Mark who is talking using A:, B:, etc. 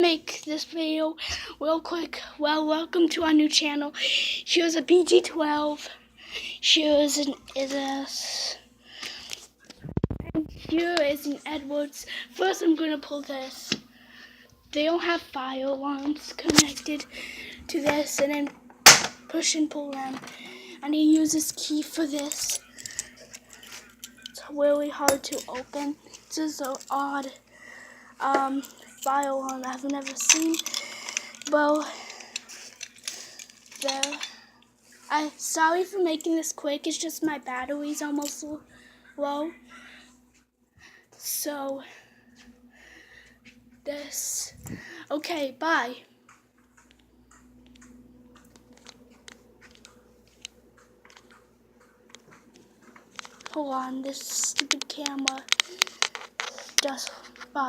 A: Make this video real quick. Well, welcome to our new channel. Here's a BG12. Here's an Isis. And here is an Edwards. First, I'm gonna pull this. They don't have fire alarms connected to this, and then push and pull them. And he uses key for this. It's really hard to open. This is an odd fire alarm I've never seen. Well, there. Sorry for making this quick. It's just my battery's almost low. So, this. Okay, bye. Hold on, this stupid camera just